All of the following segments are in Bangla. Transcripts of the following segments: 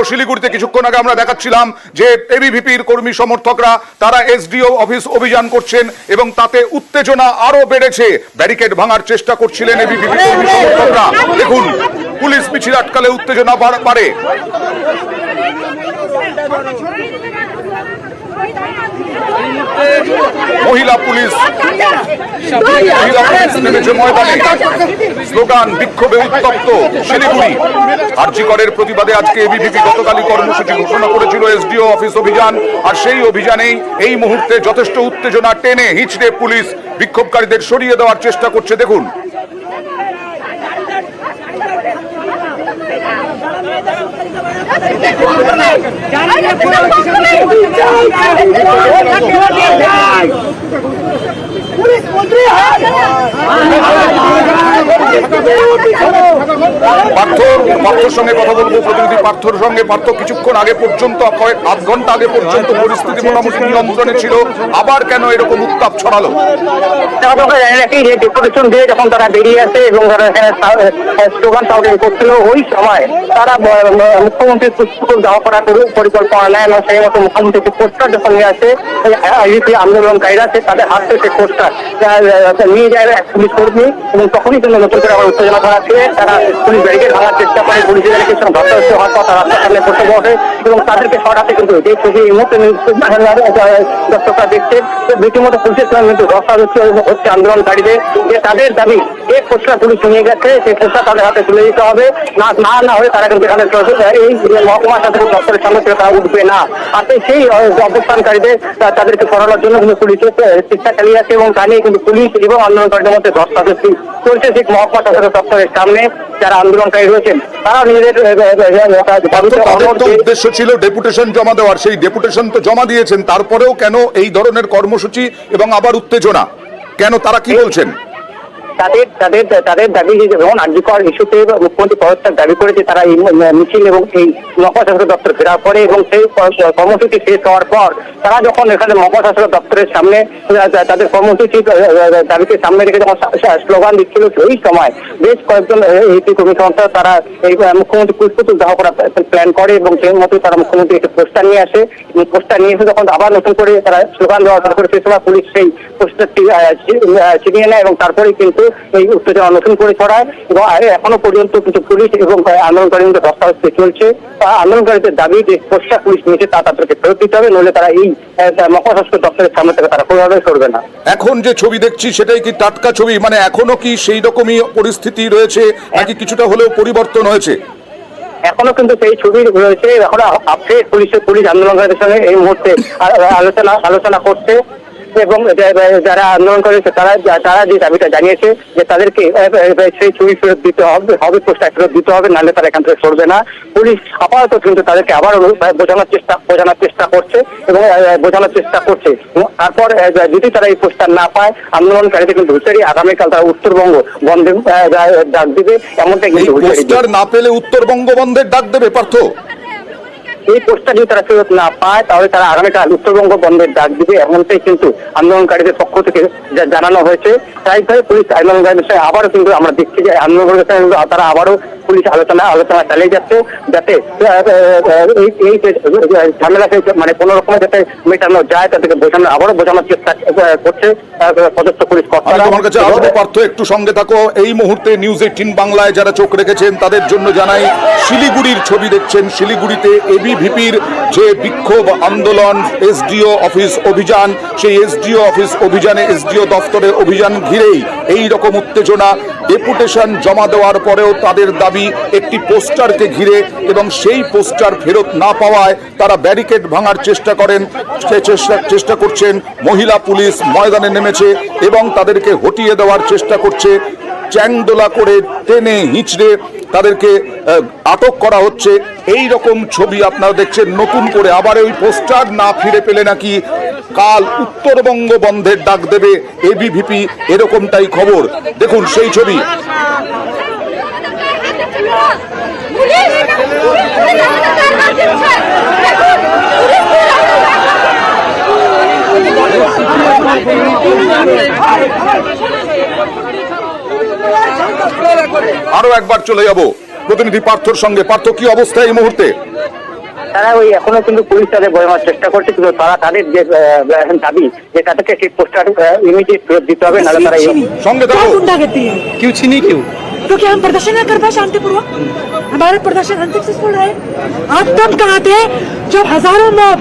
শিলিগুড়িতে কিছুক্ষণ আগে আমরা দেখাচ্ছিলাম যে এবিভিপির কর্মী সমর্থকরা তারা এসডিও অফিস অভিযান করছেন এবং তাতে উত্তেজনা আরো বেড়েছে। ব্যারিকেড ভাঙার চেষ্টা করছিলেন এবিভিপি কর্মী সমর্থকরা। দেখুন, পুলিশ মিছিল আটকালে উত্তেজনা বাড়ে। মহিলা পুলিশ নেমেছে ময়দানে, স্লোগান বিক্ষোভে উত্তপ্ত শিলিগুড়ি। আরজি করের প্রতিবাদে আজকে এবিভিপি গতকালই কর্মসূচি ঘোষণা করেছিল এসডিও অফিস অভিযান, আর সেই অভিযানেই এই মুহূর্তে যথেষ্ট উত্তেজনা টেনে হিচড়ে পুলিশ বিক্ষোভকারীদের সরিয়ে দেওয়ার চেষ্টা করছে। দেখুন, পার্থর সঙ্গে কথা বলবো, প্রতিনিধি পার্থর সঙ্গে। পার্থ, কিছুক্ষণ আগে পর্যন্ত, আধ ঘন্টা আগে পর্যন্ত পরিস্থিতি মোটামুটি নিয়ন্ত্রণে ছিল, আবার কেন এরকম উত্তাপ ছড়ালো? ডেপুটেশন দিয়ে যখন তারা বেরিয়ে আসে এবং তারা স্লোগান সাউন্ডিং করছিল, ওই সময় তারা মুখ্যমন্ত্রীর পুষ্পক দাওয়া করার পরিকল্পনা নেয় এবং সেই মতো মুখ্যমন্ত্রীকে পোস্টার যখন নিয়ে আসে আন্দোলনকারীরা তাদের হাত থেকে পোস্টার নিয়ে যায় পুলিশ কর্মী, এবং তখনই কিন্তু নতুন করে আবার উত্তেজনা ছড়াচ্ছে। তারা পুলিশ ব্যারিকেড ভাঙার চেষ্টা করে, পুলিশের ধস্তাধস্তি হওয়ার পর তারা রাস্তার সামনে বসে বসে এবং তাদেরকে সরাতে কিন্তু যে ছবি এই মুহূর্তে দর্শকরা দেখছে, রীতিমতো পুলিশের সঙ্গে কিন্তু ধস্তাধস্তি হচ্ছে আন্দোলনকারীদের। যে তাদের দাবি যে পোস্টার পুলিশ নিয়ে গেছে সেই পোস্টার তাদের হাতে তুলে দিতে হবে, না হলে তারা কিন্তু এখানে এই মহকুমা শাসক দপ্তরের সামনে থেকে তারা উঠবে না। আর সেই অবস্থানকারীদের তাদেরকে সরানোর জন্য কিন্তু পুলিশের চেষ্টা চালিয়ে আছে এবং তা নিয়ে কিন্তু পুলিশ এবং আন্দোলনকারীদের মধ্যে ধস্তাধস্তি চলছে। ঠিক মহকুমা শাসক দপ্তরের সামনে যারা আন্দোলনকারী রয়েছেন তারা নিজেদের উদ্দেশ্য ছিল ডেপুটেশন জমা দেওয়ার, সেই ডেপুটেশন তো জমা দিয়েছেন, তারপরেও কেন এই ধরনের কর্মসূচি এবং আবার উত্তেজনা কেন, তারা কি বলছেন? তাদের দাবি যেমন আরজি কর ইস্যুতে মুখ্যমন্ত্রী পদত্যাগ দাবি করেছে, তারা এই মিছিল এবং এই মহকুমা শাসক দপ্তর ফেরার পরে এবং সেই কর্মসূচি শেষ হওয়ার পর তারা যখন এখানে মহকুমা শাসক দপ্তরের সামনে তাদের কর্মসূচি দাবিকে সামনে রেখে যখন স্লোগান দিচ্ছিল, ওই সময় বেশ কয়েকজন এই কর্মী সংস্থা তারা এই মুখ্যমন্ত্রী পুষ্পতুল দাহ করার প্ল্যান করে এবং সেই মতো তারা মুখ্যমন্ত্রী একটি পোস্টার নিয়ে আসে। পোস্টার নিয়ে এসে যখন আবার নতুন করে তারা স্লোগান দেওয়া শুরু করে, সেই সময় পুলিশ সেই পোস্টারটি ছিনিয়ে নেয় এবং তারপরেই কিন্তু এই উত্তেজনা নতুন করে ছড়ায় এবং এখনো পর্যন্ত কিছু পুলিশ এবং আন্দোলনকারীদের ধস্তাধস্তি চলছে। আন্দোলনকারীদের দাবি যে পোস্টার পুলিশ নিয়েছে তা তাদেরকে ফেরত দিতে হবে, নইলে তারা এই মহকুমা শাসক দপ্তরের সামনে থেকে তারা কোনোভাবে সরবে না। এখন যে ছবি দেখছি সেটাই কি টাটকা ছবি? মানে এখনো কি সেই রকমই পরিস্থিতি রয়েছে নাকি কিছুটা হলেও পরিবর্তন হয়েছে? এখনো কিন্তু সেই ছবি রয়েছে। এখনো আপডেট পুলিশ আন্দোলনকারীদের সঙ্গে এই মুহূর্তে আলোচনা করছে এবং যারা আন্দোলন করেছে তারা যে দাবিটা জানিয়েছে যে তাদেরকে সেই ছবি ফেরত দিতে হবে, পোস্টার ফেরত দিতে হবে, নাহলে তারা এখান থেকে সরবে না। পুলিশ আপাতত কিন্তু তাদেরকে আবার বোঝানোর চেষ্টা করছে এবং তারপর যদি তারা এই পোস্টার না পায়, আন্দোলনকারীদের কিন্তু হুঁশিয়ারি, আগামীকাল তারা উত্তরবঙ্গ বন্ধের ডাক দিবে, এমনটাই কিন্তু পোস্টার না পেলে উত্তরবঙ্গ বন্ধের ডাক দেবে পার্থ? এই পোস্টার যদি তারা ফেরত না পায় তাহলে তারা আগামীকাল উত্তরবঙ্গ বন্ধের ডাক দিবে, এমনটাই কিন্তু আন্দোলনকারীদের পক্ষ থেকে জানানো হয়েছে। তাই পুলিশ আন্দোলনকারীদের সঙ্গে আবারও কিন্তু আমরা দেখছি যে আন্দোলনকারীদের সঙ্গে তারা আবারও পুলিশ আলোচনা চালিয়ে যাচ্ছে, যাতে এই ঝামেলাকে মানে কোনো রকমের যাতে মেটানো যায়, তাদেরকে আবারও বোঝানোর চেষ্টা করছে পদস্থ পুলিশ কর্তারা। আমার কাছে আরো পার্থ, একটু সঙ্গে থাকো। এই মুহূর্তে নিউজ 18 বাংলায় যারা চোখ রেখেছেন তাদের জন্য জানাই, শিলিগুড়ির ছবি দেখছেন। শিলিগুড়িতে এবিভিপির যে বিক্ষোভ আন্দোলন, এসডিও অফিস অভিযান, সেই এসডিও অফিস অভিযানে, এসডিও দফতরের অভিযান ঘিরেই এই রকম উত্তেজনা। ডেপুটেশন জমা দেওয়ার পরেও তাদের দাবি একটি পোস্টারকে ঘিরে, এবং সেই পোস্টার ফেরত না পাওয়ায় তারা ব্যারিকেড ভাঙার চেষ্টা করছেন। মহিলা পুলিশ ময়দানে নেমেছে এবং তাদেরকে হটিয়ে দেওয়ার চেষ্টা করছে। চ্যাংদোলা করে টেনে হিঁচড়ে তাদেরকে আটক করা হচ্ছে। এই রকম ছবি আপনারা দেখছেন। নতুন করে আবার ওই পোস্টার না ফিরে পেলে নাকি কাল উত্তরবঙ্গ বন্ধের ডাক দেবে এবিভিপি, এরকমটাই খবর। দেখুন সেই ছবি। আরো একবার চলে যাব প্রতিনিধি পার্থর সঙ্গে। পার্থ, কি অবস্থা এই মুহূর্তে? তারা ওই এখনো কিন্তু পুলিশ তাদের বয়ানোর চেষ্টা করছে, কিন্তু তারা তাদের যে দাবি যে তাদেরকে সেই পোস্টার ইমিডিয়েট ফেরত দিতে হবে, নাহলে তারা সঙ্গে থাকো। क्यों छीनी क्यों? क्योंकि हम प्रदर्शन नहीं कर पाए शांतिपूर्वक, हमारा प्रदर्शन अनसक्सेसफुल रहे। आप तब कहाँ थे जब हजारों मॉब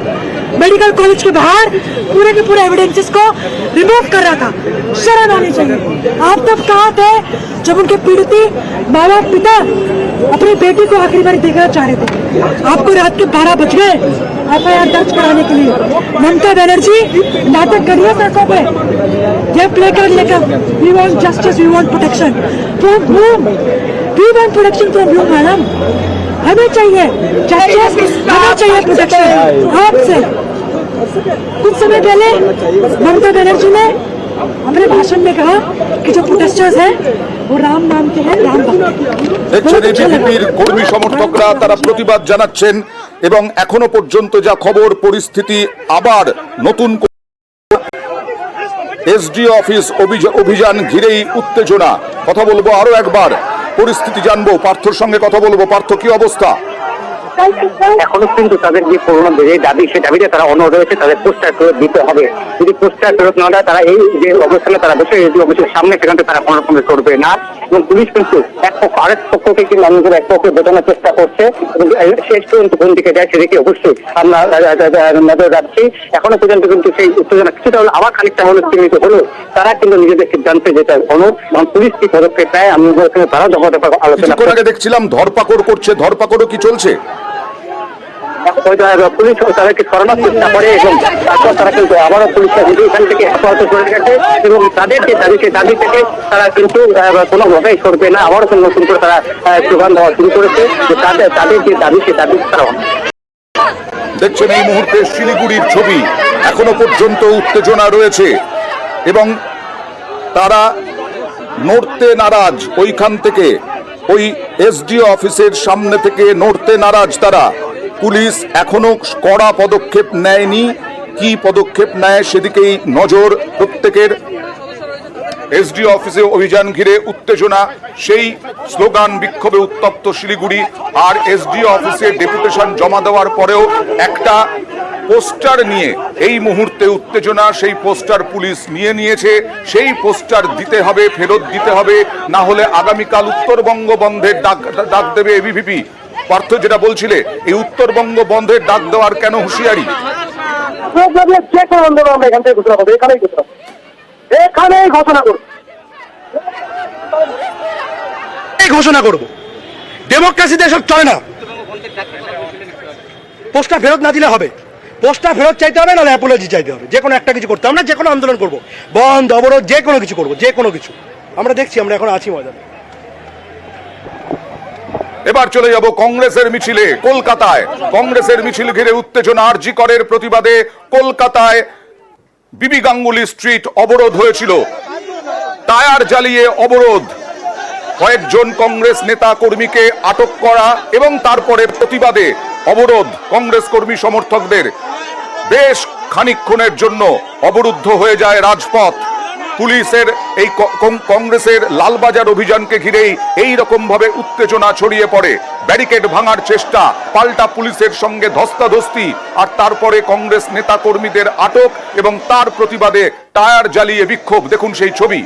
मेडिकल कॉलेज के बाहर पूरे के पूरे एविडेंसेस को रिमूव कर रहा था? शर्म आनी चाहिए। आप तब कहाँ थे जब उनके पीड़िती माँ बाप पिता अपनी बेटी को आखिरी बार देखना चाह रहे थे? आपको रात के 12 बज गए FIR दर्ज कराने के लिए। ममता बनर्जी नाटक करिए सड़कों पे, ये प्ले कार्ड लेकर we want justice, we want protection from whom? We want protection from you madam. हमें चाहिए जस्टिस, हमें चाहिए प्रोटेक्शन आपसे। कुछ समय पहले ममता बनर्जी ने अपने भाषण में कहा कि जो प्रोटेस्टर्स हैं वो राम नाम के हैं, राम भक्त। দেখছেন এবিভিপির কর্মী সমর্থকরা তারা প্রতিবাদ জানাচ্ছেন এবং এখনো পর্যন্ত যা খবর, পরিস্থিতি আবার নতুন এসডিও অফিস অভিযান ঘিরেই উত্তেজনা। কথা বলবো আরো একবার, পরিস্থিতি জানবো, পার্থর সঙ্গে কথা বলবো। পার্থ, কি অবস্থা? এখনো কিন্তু তাদের যে পুরোনো যে দাবি, সেই দাবিতে তারা অনড় রয়েছে, তাদের পোস্টার ফেরত দিতে হবে। যদি পোস্টার ফেরত না দেয়, তারা এই যে অবস্থানে তারা বসে অফিসের সামনে, সেখান থেকে তারা কোনো রকমের করবে না। এবং পুলিশ কিন্তু এক পক্ষ আরেক পক্ষকে কিন্তু আমাদের এক পক্ষে বোঝানোর চেষ্টা করছে এবং শেষ পর্যন্ত কোন দিকে যায় সেদিকে অবশ্যই আমরা নজর রাখছি। এখনো পর্যন্ত কিন্তু সেই উত্তেজনা কিছুটা হলো আবার খানিকটা হলো সীমিত হলো। তারা কিন্তু নিজেদের সিদ্ধান্তে যেটা অনুরোধ এবং পুলিশ কি পদক্ষেপ নেয় আমি তারাও জগতে আলোচনা কিছুক্ষণ আগে দেখছিলাম ধরপাকড় করছে, ধরপাকড়ও কি চলছে? পুলিশ তাদেরকে সরানোর চেষ্টা করে এবং তারপর তারা কিন্তু আবারও পুলিশরা কিন্তু এখান থেকে হেফাজতে করে গেছে এবং তাদের যে দাবি, সেই দাবি থেকে তারা কিন্তু কোনোভাবেই সরবে না। আবারও নতুন করে তারা স্লোগান দেওয়া শুরু করেছে যে তাদের যে দাবি, সেই দাবি তারা। দেখছেন এই মুহূর্তে শিলিগুড়ির ছবি, এখনো পর্যন্ত উত্তেজনা রয়েছে এবং তারা নড়তে নারাজ। ওইখান থেকে, ওই এসডিও অফিসের সামনে থেকে নড়তে নারাজ তারা। পুলিশ এখনো কড়া পদক্ষেপ নেয়নি, কি পদক্ষেপ নেয় সেদিকেই নজর প্রত্যেকের। এসডিও অফিসে অভিযান ঘিরে উত্তেজনা, সেই স্লোগান বিক্ষোভে উত্তপ্ত শিলিগুড়ি। আর এসডিও অফিসে ডেপুটেশন জমা দেওয়ার পরেও একটা পোস্টার নিয়ে এই মুহূর্তে উত্তেজনা। সেই পোস্টার পুলিশ নিয়ে নিয়েছে, সেই পোস্টার দিতে হবে, ফেরত দিতে হবে, না হলে আগামীকাল উত্তরবঙ্গ বন্ধের ডাক দেবে এবিভিপি। পার্থ, যেটা বলছিলে, এই উত্তরবঙ্গ বন্ধের ডাক দেওয়ার কেন হুঁশিয়ারি? যে কোনো আন্দোলন আমরা এখান থেকে ঘোষণা করবো, এখানেই ঘোষণা করবো, ঘোষণা করবো। ডেমোক্রেসিতে এসব চলে না। পোস্টার ফেরত না দিলে হবে, পোস্টার ফেরত চাইতে হবে, নাহলে অ্যাপোলজি চাইতে হবে। যে কোনো একটা কিছু করতে, আমরা যে কোনো আন্দোলন করবো, বন্ধ অবরোধ যে কোনো কিছু করবো, যে কোনো কিছু। আমরা দেখছি, আমরা এখন আছি ময়দানে। এবার চলে যাব কংগ্রেসের মিছিলে কলকাতায়। কংগ্রেসের মিছিল ঘিরে উত্তেজনা। আরজি করের প্রতিবাদে কলকাতায় বিবি গাঙ্গুলি স্ট্রিট অবরোধ হয়েছিল, টায়ার জ্বালিয়ে অবরোধ, কয়েকজন কংগ্রেস নেতা কর্মীকে আটক করা এবং তারপরে প্রতিবাদে অবরোধ। কংগ্রেস কর্মী সমর্থকদের বেশ খানিকক্ষণের জন্য অবরুদ্ধ হয়ে যায় রাজপথ। পুলিশের এই কংগ্রেসের লালবাজার অভিযানকে ঘিরেই এই রকম ভাবে উত্তেজনা ছড়িয়ে পড়ে। ব্যারিকেড ভাঙার চেষ্টা, পাল্টা পুলিশের সঙ্গে ধস্তাধস্তি, আর তারপরে কংগ্রেস নেতা কর্মীদের আটক এবং তার প্রতিবাদে টায়ার জ্বালিয়ে বিক্ষোভ। দেখুন সেই ছবি।